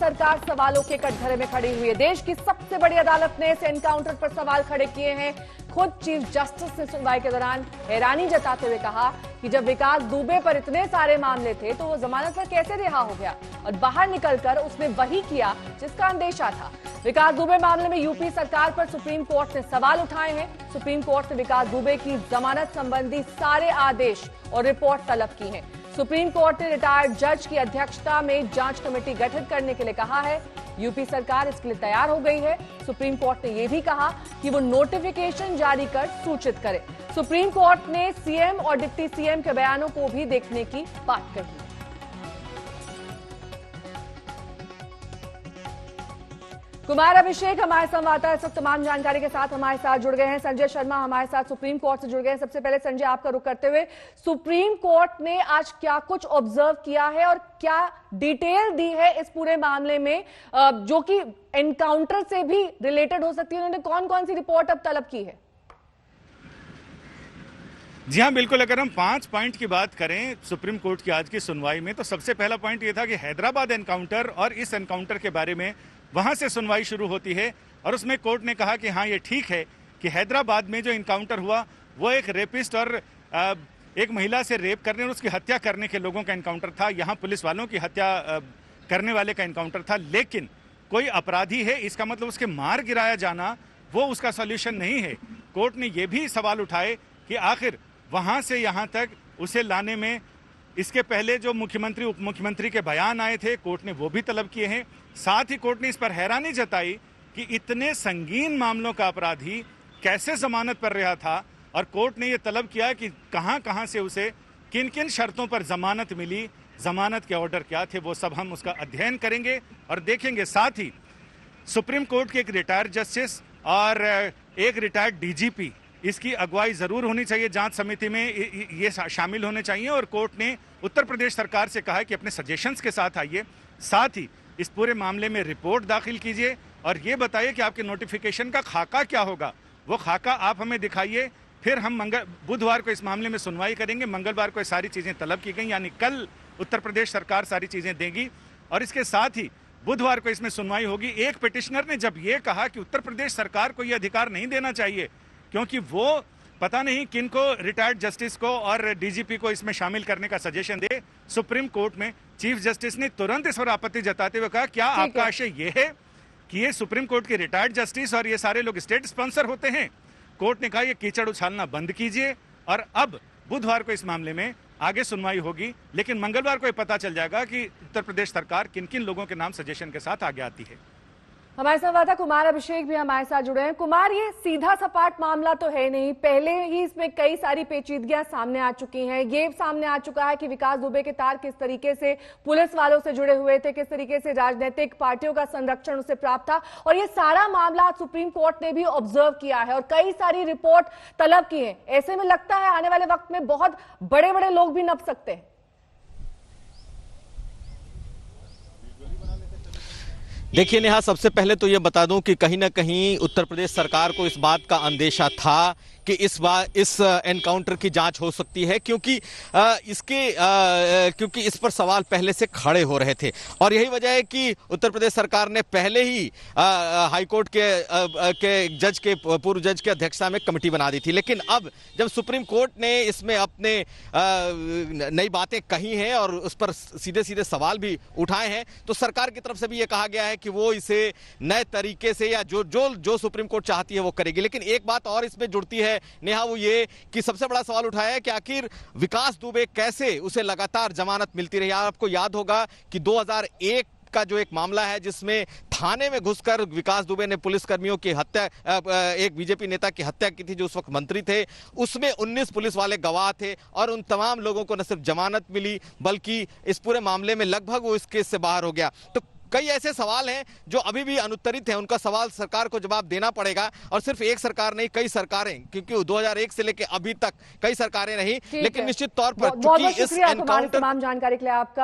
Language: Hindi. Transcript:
सरकार सवालों के कटघरे में खड़ी हुई है। देश की सबसे बड़ी अदालत ने इस एनकाउंटर पर सवाल खड़े किए हैं। खुद चीफ जस्टिस ने सुनवाई के दौरान हैरानी जताते हुए कहा कि जब विकास दुबे पर इतने सारे मामले थे तो वो जमानत पर कैसे रिहा हो गया और बाहर निकलकर उसने वही किया जिसका अंदेशा था। विकास दुबे मामले में यूपी सरकार पर सुप्रीम कोर्ट ने सवाल उठाए हैं। सुप्रीम कोर्ट ने विकास दुबे की जमानत संबंधी सारे आदेश और रिपोर्ट तलब की है। सुप्रीम कोर्ट ने रिटायर्ड जज की अध्यक्षता में जांच कमेटी गठित करने के लिए कहा है। यूपी सरकार इसके लिए तैयार हो गई है। सुप्रीम कोर्ट ने यह भी कहा कि वो नोटिफिकेशन जारी कर सूचित करे। सुप्रीम कोर्ट ने सीएम और डिप्टी सीएम के बयानों को भी देखने की बात कही। कुमार अभिषेक हमारे संवाददाता इस वक्त तमाम जानकारी के साथ हमारे साथ जुड़ गए हैं। संजय शर्मा हमारे साथ सुप्रीम कोर्ट से जुड़ गए हैं। सबसे पहले संजय, आपका रुख करते हुए, सुप्रीम कोर्ट ने आज क्या कुछ ऑब्जर्व किया है और क्या डिटेल दी है इस पूरे मामले में, जो कि एनकाउंटर से भी रिलेटेड हो सकती है? उन्होंने कौन कौन सी रिपोर्ट अब तलब की है? जी हाँ, बिल्कुल। अगर हम 5 पॉइंट की बात करें सुप्रीम कोर्ट की आज की सुनवाई में, तो सबसे पहला पॉइंट यह था कि हैदराबाद एनकाउंटर और इस एनकाउंटर के बारे में वहां से सुनवाई शुरू होती है और उसमें कोर्ट ने कहा कि हाँ, ये ठीक है कि हैदराबाद में जो इनकाउंटर हुआ वो एक रेपिस्ट और एक महिला से रेप करने और उसकी हत्या करने के लोगों का इनकाउंटर था। यहाँ पुलिस वालों की हत्या करने वाले का इनकाउंटर था। लेकिन कोई अपराधी है, इसका मतलब उसके मार गिराया जाना वो उसका सॉल्यूशन नहीं है। कोर्ट ने ये भी सवाल उठाए कि आखिर वहां से यहाँ तक उसे लाने में इसके पहले जो मुख्यमंत्री उप मुख्यमंत्री के बयान आए थे, कोर्ट ने वो भी तलब किए हैं। साथ ही कोर्ट ने इस पर हैरानी जताई कि इतने संगीन मामलों का अपराधी कैसे जमानत पर रहा था और कोर्ट ने ये तलब किया कि कहां कहां से उसे किन किन शर्तों पर जमानत मिली, जमानत के ऑर्डर क्या थे, वो सब हम उसका अध्ययन करेंगे और देखेंगे। साथ ही सुप्रीम कोर्ट के एक रिटायर्ड जस्टिस और एक रिटायर्ड डीजीपी, इसकी अगुवाई जरूर होनी चाहिए जांच समिति में, ये शामिल होने चाहिए। और कोर्ट ने उत्तर प्रदेश सरकार से कहा है कि अपने सजेशंस के साथ आइए, साथ ही इस पूरे मामले में रिपोर्ट दाखिल कीजिए और ये बताइए कि आपके नोटिफिकेशन का खाका क्या होगा, वो खाका आप हमें दिखाइए। फिर हम बुधवार को इस मामले में सुनवाई करेंगे। मंगलवार को ये सारी चीजें तलब की गई, यानी कल उत्तर प्रदेश सरकार सारी चीजें देगी और इसके साथ ही बुधवार को इसमें सुनवाई होगी। एक पिटिशनर ने जब ये कहा कि उत्तर प्रदेश सरकार को यह अधिकार नहीं देना चाहिए क्योंकि वो पता नहीं किनको, रिटायर्ड जस्टिस को और डीजीपी को इसमें शामिल करने का सजेशन दे, सुप्रीम कोर्ट में चीफ जस्टिस ने तुरंत इस पर आपत्ति जताते हुए कहा, क्या आपका आशय ये है कि ये सुप्रीम कोर्ट के रिटायर्ड जस्टिस और ये सारे लोग स्टेट स्पॉन्सर होते हैं? कोर्ट ने कहा ये कीचड़ उछालना बंद कीजिए और अब बुधवार को इस मामले में आगे सुनवाई होगी। लेकिन मंगलवार को ये पता चल जाएगा कि उत्तर प्रदेश सरकार किन किन लोगों के नाम सजेशन के साथ आगे आती है। हमारे संवाददाता कुमार अभिषेक भी हमारे साथ जुड़े हैं। कुमार, ये सीधा सपाट मामला तो है नहीं, पहले ही इसमें कई सारी पेचीदगियां सामने आ चुकी हैं। ये सामने आ चुका है कि विकास दुबे के तार किस तरीके से पुलिस वालों से जुड़े हुए थे, किस तरीके से राजनीतिक पार्टियों का संरक्षण उसे प्राप्त था, और ये सारा मामला सुप्रीम कोर्ट ने भी ऑब्जर्व किया है और कई सारी रिपोर्ट तलब की है। ऐसे में लगता है आने वाले वक्त में बहुत बड़े बड़े लोग भी नप सकते हैं। देखिए नेहा, सबसे पहले तो ये बता दूं कि कहीं ना कहीं उत्तर प्रदेश सरकार को इस बात का अंदेशा था कि इस बार इस एनकाउंटर की जांच हो सकती है क्योंकि क्योंकि इस पर सवाल पहले से खड़े हो रहे थे और यही वजह है कि उत्तर प्रदेश सरकार ने पहले ही हाईकोर्ट के जज के पूर्व जज की अध्यक्षता में कमेटी बना दी थी। लेकिन अब जब सुप्रीम कोर्ट ने इसमें अपने नई बातें कही हैं और उस पर सीधे सीधे सवाल भी उठाए हैं, तो सरकार की तरफ से भी ये कहा गया है कि वो इसे नए तरीके से या जो सुप्रीम कोर्ट चाहती है वो करेगी। लेकिन एक बात और इसमें जुड़ती है नेहा, वो ये कि सबसे बड़ा सवाल उठाया है कि आखिर विकास दुबे कैसे उसे लगातार जमानत मिलती रही। आपको याद होगा कि 2001 का जो एक मामला है जिसमें थाने में घुसकर विकास दुबे ने पुलिसकर्मियों की हत्या, एक बीजेपी नेता की हत्या की थी जो उस वक्त मंत्री थे, उसमें 19 पुलिस वाले गवाह थे और उन तमाम लोगों को न सिर्फ जमानत मिली बल्कि इस पूरे मामले में लगभग वो इस केस से बाहर हो गया। तो कई ऐसे सवाल हैं जो अभी भी अनुत्तरित हैं, उनका सवाल सरकार को जवाब देना पड़ेगा और सिर्फ एक सरकार नहीं, कई सरकारें, क्योंकि 2001 से लेकर अभी तक कई सरकारें रही। लेकिन निश्चित तौर पर चूंकि इस एनकाउंटर, तमाम जानकारी के लिए आपका